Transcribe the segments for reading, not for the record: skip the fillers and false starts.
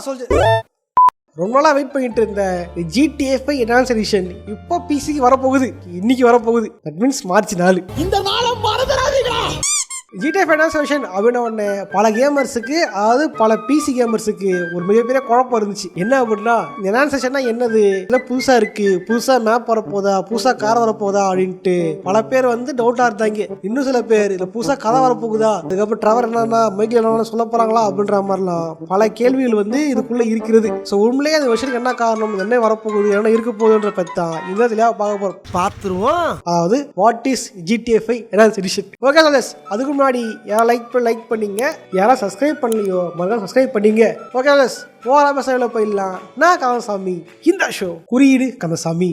சொல்லு. ரொம்ப நாளாக வெயிட் பண்ணிட்டு இருந்த GTA 5 என்ஹான்ஸ் எடிஷன் இப்போ பிசிக்கு வரப்போகுது. இன்னைக்கு வரப்போகுது. That means March 4. இந்த நாளை மறந்துடாதீங்களா. GTA 5 என்ஹான்ஸ் எடிஷன் அப்படின்ன உடனே பல கேமர்ஸுக்கு, அதாவது பல பிசி கேமர்ஸுக்கு ஒரு மிகப்பெரிய குழப்பம் இருந்துச்சு. என்ன அப்படின்னா, என்ஹான்ஸ் எடிஷன்னா என்னது, இல்லை புதுசாக இருக்கு, புதுசாக மேப் வரப்போதா, புதுசாக கார் வரப்போதா அப்படின்ட்டு பல பேர் வந்து டவுட்டாக இருந்தாங்க. இன்னும் சில பேர் இல்லை புதுசாக கதை வரப்போகுதா, அதுக்கப்புறம் ட்ரவர் என்னன்னா மைக்கில் என்ன சொல்ல போறாங்களா அப்படின்ற மாதிரிலாம் பல கேள்விகள் வந்து இதுக்குள்ள இருக்கிறது. ஸோ உண்மையிலேயே அந்த விஷயத்துக்கு என்ன காரணம், என்ன வரப்போகுது, என்ன இருக்க போகுதுன்ற பற்றி தான் இந்த தெளிவாக பார்க்க போகிறோம், பார்த்துருவோம். அதாவது what is GTA 5 enhance edition. Okay sir, அதுக்கு முன்னாடி யாரா லைக் பண்ணீங்க, யாரா சப்ஸ்கிரைப் பண்ணலையோ மறக்காம சப்ஸ்கிரைப் பண்ணீங்க. ஓகே சார், ஓரா பசங்கள போயிடலாம். நான் கந்தசாமி, இந்த ஷோ குறியீடு கந்தசாமி.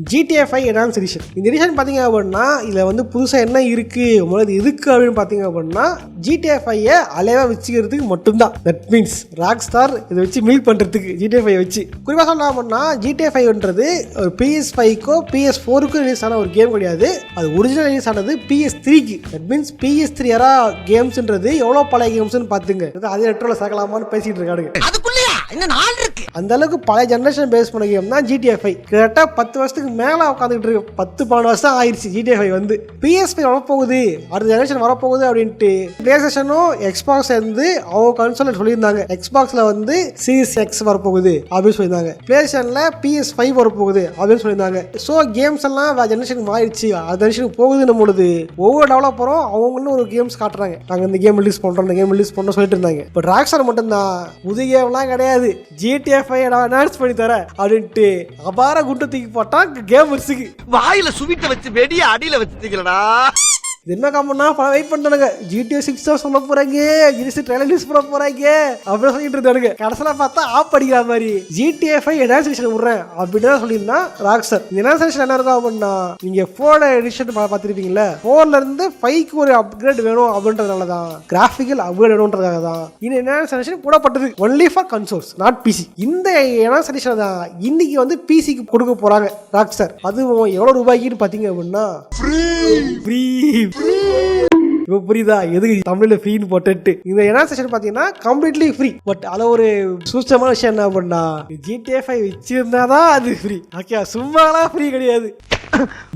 GTA 5 enhance edition. இந்த எடிஷன் பார்த்தீங்க அப்படின்னா இதில் வந்து புதுசாக என்ன இருக்குது, முதல்ல எதுக்கு அப்படின்னு பார்த்தீங்க அப்படின்னா GTA 5 அலைவாக வச்சுக்கிறதுக்கு மட்டும்தான். தட் மீன்ஸ் ராக் ஸ்டார் இதை வச்சு மில்க் பண்ணுறதுக்கு GTA 5 வச்சு. குறிப்பாக சொன்னா அப்படின்னா GTA 5ன்றது ஒரு PS5க்கோ PS4க்கோ ரிலீஸ் ஆன ஒரு கேம் கிடையாது. அது ஒரிஜினல் ரிலீஸ் ஆனது PS3க்கு. தட் மீன்ஸ் PS3 யாரா கேம்ஸ்ன்றது எவ்வளோ பழைய கேம்ஸ்ன்னு பார்த்துங்க. அதே ரெட்ரோவில் சேர்க்கலாமான்னு பேசிகிட்டு இருக்காங்க. அந்த அளவுக்கு பழைய ஜெனரேஷன் பேஸ் பண்ண கேம் தான் GTA 5. கிட்டத்தட்ட 10 வருஷத்துக்கு மேலே உட்காந்துட்டு இருக்கு. 10-12 வருஷம் ஆயிடுச்சு GTA 5 வந்து. PS5 வரப்போகுது, அடுத்த ஜெனரேஷன் வரப்போகுது அப்படின்ட்டு பிளேஸ்டேஷனும் எக்ஸ்பாக்ஸ் வந்து அவங்க கன்சோல் சொல்லியிருந்தாங்க. எக்ஸ்பாக்ஸ்ல வந்து Series X வரப்போகுது அப்படின்னு சொல்லியிருந்தாங்க. பிளேஸ்டேஷன்ல PS5 வரப்போகுது அப்படின்னு சொல்லியிருந்தாங்க. ஸோ கேம்ஸ் எல்லாம் ஜெனரேஷனுக்கு மாறிடுச்சு, அடுத்த ஜெனரேஷனுக்கு போகுதுன்னு பொழுது ஒவ்வொரு டெவலப்பரும் அவங்களும் ஒரு கேம்ஸ் காட்டுறாங்க. நாங்கள் இந்த கேம் ரிலீஸ் பண்ணுறோம், இந்த கேம் ரிலீஸ் பண்ணோம் சொல்லிட்டு இருந்தாங்க. இப்போ ராக்ஸ்டார் மட்டும்தான் புது கேம்லாம் கிடையாது, GTA 5 அனௌன்ஸ் பண்ணி தர அப்படின்ட்டு அபார குண்டு தூக்கி போட்டான் கேமர்ஸுக்கு. வாயில சுவிட்ட வச்சு வெடிய அடியில வச்சுட்டீங்களா. இது என்ன காமன்னா வெயிட் பண்ணுறாங்க. GTA 6 தான் சொல்ல போறாங்க, ட்ரெய்லர் ரிலீஸ் பண்ண போறாங்க அப்படின்னு சொல்லிட்டு இருந்தானுங்க. கடைசியில் பார்த்தா ஆப் அடிக்கிற மாதிரி GTA 5 என்ஹான்ஸ் எடிஷன் விடுறேன் அப்படின்னு தான் சொல்லியிருந்தான் ராக்ஸ்டார். என்ஹான்ஸ் எடிஷன் என்ன இருக்கும் அப்படின்னா, நீங்க 4 எடிஷன் பார்த்துருப்பீங்களா, 4ல இருந்து 5க்கு ஒரு அப்கிரேட் வேணும் அப்படின்றதுனால தான், கிராஃபிக்கல் அப்கிரேட் வேணும்ன்றதுக்காக தான் இந்த என்ஹான்ஸ் எடிஷன் போடப்பட்டது. Only for consoles, not PC. இந்த என்ஹான்ஸ் எடிஷன் தான் இன்னைக்கு வந்து பிசிக்கு கொடுக்க போறாங்க ராக்ஸ்டார். அதுவும் எவ்வளவு ரூபாய்க்குன்னு பாத்தீங்க அப்படின்னா ஃப்ரீ. இப்போ புரியுதா எதுக்கு தமிழ்ல ஃப்ரீன்னு போட்டுட்டு. இந்த என்ஹான்ஸ் செஷன் பாத்தீங்கன்னா கம்ப்ளீட்லி ஃப்ரீ. பட் அதில் ஒரு சூட்சமான விஷயம் என்ன அப்படின்னா, GTA 5 வச்சிருந்தாதான் அது ஃப்ரீ. ஓகே, சும்மாலாம் ஃப்ரீ கிடையாது.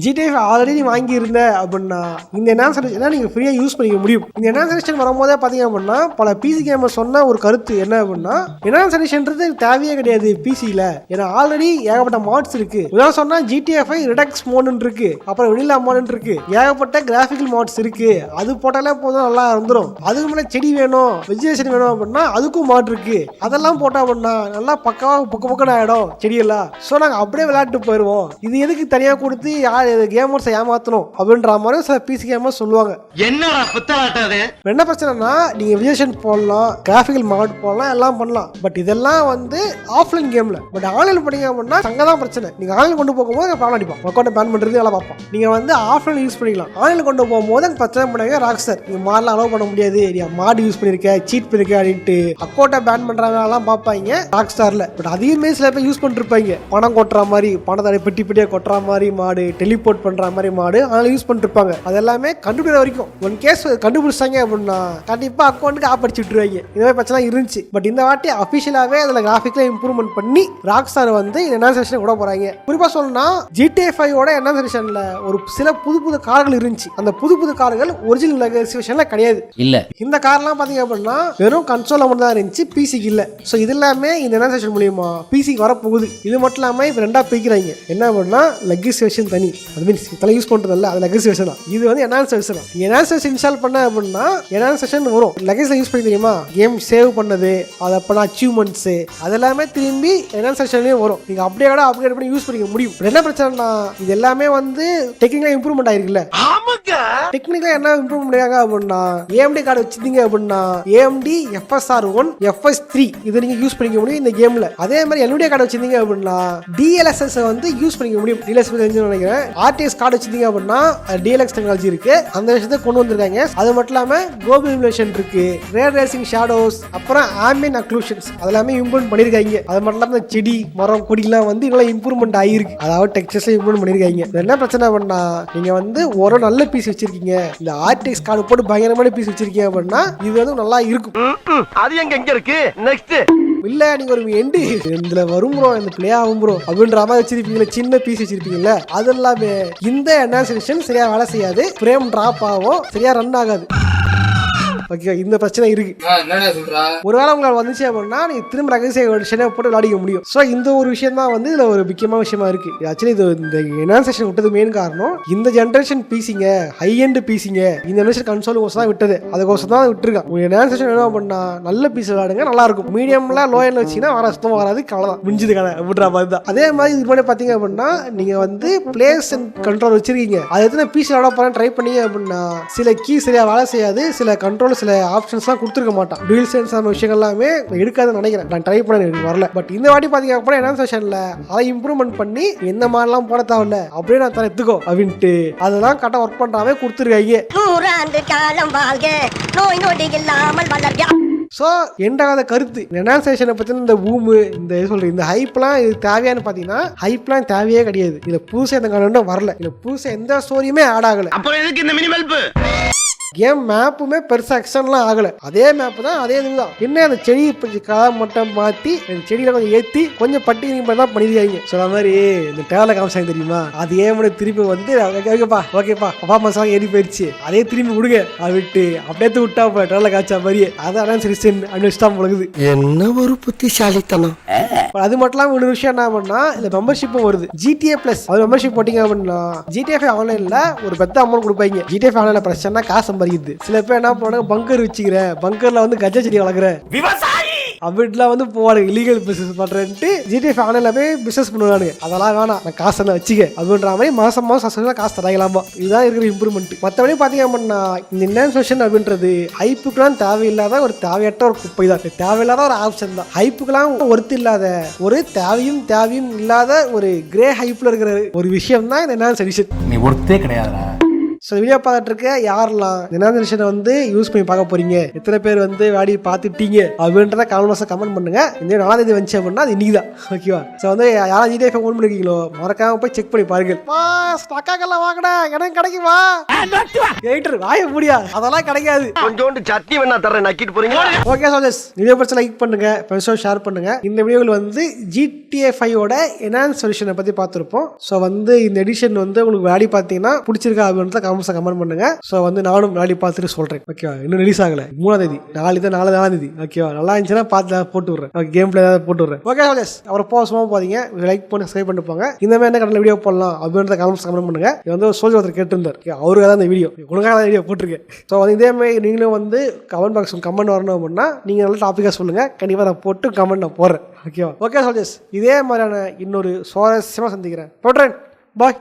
GTA 5 ஆல்ரெடி நீ வாங்கி இருந்த அப்படின்னா இந்த என்ஹான்ஸ் எடிஷன் நீங்க ஃப்ரீயா யூஸ் பண்ணிக்க முடியும். இந்த என்ஹான்ஸ் எடிஷன் வரும்போதே பாத்தீங்க அப்படின்னா பல பிசி கேமர் சொன்ன ஒரு கருத்து என்ன அப்படின்னா, என்ஹான்ஸ் எடிஷன்றது தேவையே கிடையாது பிசியில, ஏன்னா ஆல்ரெடி ஏகப்பட்ட மாட்ஸ் இருக்கு. உதாரணம் சொன்னா GTA 5 ரிடக்ஸ் மோடுன்னு இருக்கு, அப்புறம் வெனிலா மோடுன்னு இருக்கு, ஏகப்பட்ட கிராஃபிக்கல் மாட்ஸ் இருக்கு. அது போட்டாலே போதும், நல்லா வந்துடும். அதுக்கு மேலே செடி வேணும், வெஜிடேஷன் வேணும் அப்படின்னா அதுக்கும் மாட் இருக்கு. அதெல்லாம் போட்டா அப்படின்னா நல்லா பக்கவா பக்கம் ஆயிடும் செடியெல்லாம். ஸோ நாங்கள் அப்படியே விளையாட்டு போயிடுவோம். இது எதுக்கு தனியாக கொடுத்து கேமர்ஸை ஏமாத்தணும் அப்படின்ற மாதிரி சில பிசி கேமர்ஸ் சொல்லுவாங்க. என்ன பிரச்சனைனா, நீங்க விஜயேஷன் போடலாம், கிராஃபிக்கல் மாட் போடலாம், எல்லாம் பண்ணலாம். பட் இதெல்லாம் வந்து ஆஃப்லைன் கேம்ல. பட் ஆன்லைன் பண்ணீங்க அப்படின்னா அங்கதான் பிரச்சனை. நீங்க ஆன்லைன் கொண்டு போகும்போது ப்ராப்ளம் அடிப்போம், அக்கௌண்ட் பேன் பண்றது எல்லாம் பார்ப்போம். நீங்க வந்து ஆஃப்லைன் யூஸ் பண்ணிக்கலாம். ஆன்லைன் கொண்டு போகும்போது அங்கே பிரச்சனை பண்ணாங்க ராக்ஸ்டார். நீங்க மாடலாம் அலோவ் பண்ண முடியாது, நீ மாடு யூஸ் பண்ணிருக்க, சீட் பண்ணிருக்க அப்படின்ட்டு அக்கௌண்ட்டை பேன் பண்றாங்க எல்லாம் பார்ப்பாங்க ராக்ஸ்டார்ல. பட் அதையுமே சில பேர் யூஸ் பண்ணிருப்பாங்க. பணம் கொட்டுற மாதிரி, பணத்தை பெட்டி பெட்டியா கொட்டுற மாதிரி மாடு, டெலிபோர்ட் பண்ற மாதிரி மாடு அதெல்லாம் யூஸ் பண்ணிருப்பாங்க. அதெல்லாமே கண்டுபிடிக்கிற வரைக்கும் ஒன் கேஸ் கண்டுபிடிச்சாங்க அப்படின்னா கண்டிப்பா அக்கௌண்ட்டுக்கு ஆப் அடிச்சு விட்டுருவாங்க. இந்த மாதிரி பிரச்சனை இருந்துச்சு. பட் இந்த வாட்டி அபிஷியலாவே அதுல கிராஃபிக்ல இம்ப்ரூவ்மெண்ட் பண்ணி ராக்ஸ்டார் வந்து என்ஹான்ஸ் எடிஷன் கூட போறாங்க. குறிப்பா சொல்லணும்னா GTA 5 என்ஹான்ஸ் எடிஷன்ல ஒரு சில புது கார்கள் இருந்துச்சு. அந்த புது கார்கள் ஒரிஜினல் லெகசிவேஷன்ல கிடையாது. இல்ல இந்த கார்லாம் பாத்தீங்க அப்படின்னா வெறும் கன்சோல்ல மட்டும் தான் இருந்துச்சு, பிசிக்கு இல்ல. சோ இது எல்லாமே இந்த என்ஹான்ஸ் எடிஷன் மூலமா பிசிக்கு வரப்போகுது. இது மட்டும் இல்லாம இப்ப ரெண்டா பிரிக்கிறாங்க. என்ன அப்படின்னா லெகிஸ்லேஷன் தனி, அது மீன்ஸ் இதெல்லாம் யூஸ் பண்றதில்ல, அது லெகிஸ்லேஷன் தான். இது வந்து enhance edition. Enhance edition install பண்ண அப்படின்னா என்ஹான்ஸ் எடிஷன் வரும். லெகிஸ்ல யூஸ் பண்ணி தெரியுமா, கேம் சேவ் பண்ணது, அது அப்பனா அச்சீவ்மெண்ட்ஸ் அதெல்லாமே திரும்பி என்ஹான்ஸ் எடிஷன்லயே வரும். நீங்க அப்படியே கூட அப்கிரேட் பண்ணி யூஸ் பண்ணிக்க முடியும். என்ன பிரச்சனைனா, இது எல்லாமே வந்து டெக்னிக்கலா இம்ப்ரூவ்மெண்ட் ஆயிருக்குல்ல. டெக்னிக்கலா என்ன இம்ப்ரூவ் பண்ணிருக்காங்க அப்படின்னா, AMD கார்டு வச்சிருந்தீங்க அப்படின்னா AMD FSR1 FS3 இதை நீங்க யூஸ் பண்ணிக்க முடியும் இந்த கேம்ல. அதே மாதிரி NVIDIA கார்டு வச்சிருந்தீங்க அப்படின்னா DLSS வந்து யூஸ் பண்ணிக்க முடியும். DLSS நினைக்கிறேன். ஆர்டிஎஸ் கார்டு வச்சிருந்தீங்க அப்படின்னா டிஎல்எக்ஸ் டெக்னாலஜி இருக்கு, அந்த விஷயத்தை கொண்டு வந்திருக்காங்க. அது மட்டும் இல்லாம குளோபல் இமுலேஷன் இருக்கு, ரேர் ரேசிங் ஷேடோஸ், அப்புறம் ஆம்பியன்ட் அக்ளூஷன்ஸ் அதெல்லாமே இம்ப்ரூவ் பண்ணிருக்காங்க. அது மட்டும் இல்லாம செடி மரம் கொடிலாம் வந்து இதெல்லாம் இம்ப்ரூவ்மெண்ட் ஆகிருக்கு, அதாவது டெக்ஸ்டர்ஸ்ல இம்ப்ரூவ் பண்ணிருக்காங்க. என்ன பிரச்சனை பண்ணா நீங்க வந்து ஒரு நல்ல பீஸ் வச்சிருக்கீங்க, இல்ல ஆர்டிஎக்ஸ் கார்டு போட்டு பயங்கரமான பீஸ் வச்சிருக்கீங்க அப்படின்னா இது வந்து நல்லா இருக்கும். அது எங்க இருக்கு நெக்ஸ்ட் இல்ல நீங்க ஒரு எண்டு இதுல வரும் ப்ரோ, இந்த பிளே ஆகும் ப்ரோ அப்படின்ற மாதிரி வச்சிருப்பீங்களா, சின்ன பீஸ் வச்சிருப்பீங்கல்ல, அது எல்லாமே இந்த என்ஹான்சேஷன் சரியா வேலை செய்யாது, ஃப்ரேம் டிராப் ஆகும், சரியா ரன் ஆகாது. ஓகே, இந்த பிரச்சனை இருக்கு. ஒருவேளை உங்களுக்கு வந்துச்சு அப்படின்னா நீங்க திரும்ப ரகசிய வெர்ஷனை போட்டு விளையாடிக்க முடியும். ஸோ இந்த ஒரு விஷயம் தான் வந்து இதுல ஒரு முக்கியமான விஷயமா இருக்கு. ஆக்சுவலி இது இந்த என்ஹான்சேஷன் விட்டது மெயின் காரணம் இந்த ஜென்ரேஷன் பீசிங்க, ஹை எண்ட் பீசிங்க இந்த ஜென்ரேஷன் கன்சோல் கோசம் தான் விட்டது, அதுக்கோசம் தான் விட்டுருக்கான். என்ஹான்சேஷன் என்ன பண்ணா நல்ல பீஸ் விளையாடுங்க, நல்லா இருக்கும். மீடியம்ல லோ எண்ட்ல வச்சீங்கன்னா வர சுத்தமாக வராது, கவலை முடிஞ்சது கடை அப்படின்ற மாதிரி தான். அதே மாதிரி இது மாதிரி பாத்தீங்க அப்படின்னா நீங்க வந்து பிளேஸ் அண்ட் கண்ட்ரோல் வச்சிருக்கீங்க, அது எத்தனை பீஸ் விளையாட போறேன் ட்ரை பண்ணீங்க அப்படின்னா சில கீ சரியா வேலை செய்யாது, சில கண்ட்ரோல் சில ஆப்ஷன்ஸ்லாம் கொடுத்துருக்க மாட்டான், டூயல் சென்ஸ் அந்த விஷயங்கள் எல்லாமே எடுக்காதுன்னு நினைக்கிறேன். நான் ட்ரை பண்ண எனக்கு வரல. பட் இந்த வாட்டி பாத்தீங்க அப்படின்னா என்ஹான்சேஷன்ல அதை இம்ப்ரூவ்மெண்ட் பண்ணி எந்த மாதிரிலாம் போட தேவையில்ல அப்படியே நான் தர எடுத்துக்கோ அப்படின்ட்டு அதெல்லாம் கரெக்டாக ஒர்க் பண்றாவே கொடுத்துருக்காங்க. ஸோ எண்டாவது கருத்து என்ஹான்சேஷனை பற்றின இந்த பூமு இந்த சொல்கிறேன் இந்த ஹைப்லாம் இது தேவையானு பார்த்தீங்கன்னா ஹைப்லாம் தேவையே கிடையாது. இதில் புதுசாக எந்த கண்டென்ட்டும் வரல, இதில் புதுசாக எந்த ஸ்டோரியுமே ஆட் ஆகலை. அப்புறம் எதுக்கு இந்த மினிமல் கேம் மேப்புமே பெருசாக எக்ஸ்டென்லாம் ஆகலை, அதே மேப்பு தான், அதே இதுதான். என்ன அந்த செடி காலை மட்டும் மாற்றி அந்த செடியில் கொஞ்சம் ஏற்றி கொஞ்சம் பட்டி தான் பண்ணிருக்காங்க. ஸோ அந்த மாதிரி இந்த டேவலை காமிச்சாங்க தெரியுமா, அதே மாதிரி திருப்பி வந்து ஓகேப்பா ஓகேப்பா அப்பா மசாலாம் ஏறி போயிடுச்சு, அதே திரும்பி விடுங்க அதை விட்டு அப்படியே விட்டா டேவலை காமிச்சா மாதிரியே அதான் சரி அனுஷ்டாம் பொழுது. என்ன ஒரு புத்திசாலித்தனம். அது மட்டும் இல்லாமல் ஒரு விஷயம் என்ன பண்ணா இந்த மெம்பர்ஷிப்பும் வருது, GTA Plus. அது மெம்பர்ஷிப் போட்டிங்க அப்படின்னா GTA 5 ஆன்லைனில் ஒரு பெத்த அமௌண்ட் கொடுப்பாங்க. GTA 5 ஆன்லைனில் பிரச்சனை காசு சம்பாதிக்குது. சில பேர் என்ன பண்ணுவாங்க, பங்கர் வச்சுக்கிறேன், பங்கர்ல வந்து கஜா செடி வளர்க்குறேன் அப்படின்லாம் வந்து போவாங்க, இல்லீகல் பிசினஸ் பண்றேன்ட்டு GTA 5 ஆன்லைன்ல போய் பிசினஸ் பண்ணுவாங்க. அதெல்லாம் வேணாம், நான் காசை தான் வச்சுக்க அப்படின்ற மாதிரி மாசம் மாசம் காசு தராங்களாமா. இதுதான் இருக்கிற இம்ப்ரூவ்மெண்ட். மற்றபடி பாத்தீங்க அப்படின்னா இந்த என்ஹான்சேஷன் அப்படின்றது ஹைப்புக்கெல்லாம் தேவையில்லாத ஒரு தேவையற்ற ஒரு குப்பை தான், தேவையில்லாத ஒரு ஆப்ஷன் தான். ஹைப்புக்கெல்லாம் ஒர்த்து இல்லாத ஒரு தேவையும் இல்லாத ஒரு கிரே ஹைப்ல இருக்கிற ஒரு விஷயம் தான் இந்த என்ஹான்சேஷன். நீ ஒர்த்தே கிடையாதுடா. ஸோ வீடியோ பார்த்துட்டு இருக்க யாரெல்லாம் என்ஹான்சேஷனை வந்து யூஸ் பண்ணி பார்க்க போறீங்க, எத்தனை பேர் வந்து வேடி பார்த்துட்டீங்க அப்படின்றத கமெண்ட் பண்ணுங்க. இந்த 4ஆம் தேதி வந்துச்சு அப்படின்னா அது இன்னைக்கு தான், ஓகேவா? ஸோ வந்து யாராவது GTA 5 ஓன் பண்ணிருக்கீங்களோ மறக்காம போய் செக் பண்ணி பாருங்க. ஸ்டாக்காக்கெல்லாம் வாங்கடா, எனக்கு கிடைக்குமா கேட்டர் வாய முடியா, அதெல்லாம் கிடைக்காது. கொஞ்சோண்டு சட்னி வேணா தரேன், நக்கிட்டு போறீங்க. ஓகே சோஜஸ், வீடியோ பிடிச்ச லைக் பண்ணுங்க, ஃப்ரெண்ட்ஸோட ஷேர் பண்ணுங்க. இந்த வீடியோவில் வந்து GTA 5ஓட என்ஹான்ஸ் சொல்யூஷனை பத்தி பார்த்துருப்போம். ஸோ வந்து இந்த எடிஷன் வந்து உங்களுக்கு வேடி பார்த்தீங்கன்னா பிடிச்சிருக்கா அப்படின்றத கமெண்ட் பண்ணுங்க. ஸோ வந்து நானும் நாளை பார்த்துட்டு சொல்றேன், ஓகேவா? இன்னும் ரிலீஸ் ஆகல, 3ஆம் தேதி, நாலாம் தேதி, ஓகேவா? நல்லா இருந்துச்சுன்னா பார்த்து போட்டு விடுறேன், கேம் பிளே ஏதாவது போட்டு விடுறேன். ஓகே சோஜஸ், அப்புறம் போக போதீங்க, லைக் பண்ணி சப்ஸ்கிரைப் பண்ணிட்டு போங்க. இந்த மாதிரி என்ன கடல வீடியோ போடலாம் அப்படின்றத கமெண்ட் பண்ணுங்க. இது வந்து ஒரு சோல்ஜர் ஒருத்தர் கேட்டிருந்தார், அவருக்கு தான் இந்த வீடியோ உனக்காக வீடியோ போட்டிருக்கேன். ஸோ வந்து இதே மாதிரி நீங்களும் வந்து கமெண்ட் பாக்ஸ் கமெண்ட் வரணும் அப்படின்னா நீங்க நல்ல டாபிக்காக சொல்லுங்க, கண்டிப்பாக நான் போட்டு கமெண்ட் நான் போடுறேன், ஓகேவா? ஓகே சோல்ஜர்ஸ், இதே மாதிரியான இன்னொரு சுவாரஸ்யமாக சந்திக்கிறேன். போட்டுறேன், பாய்.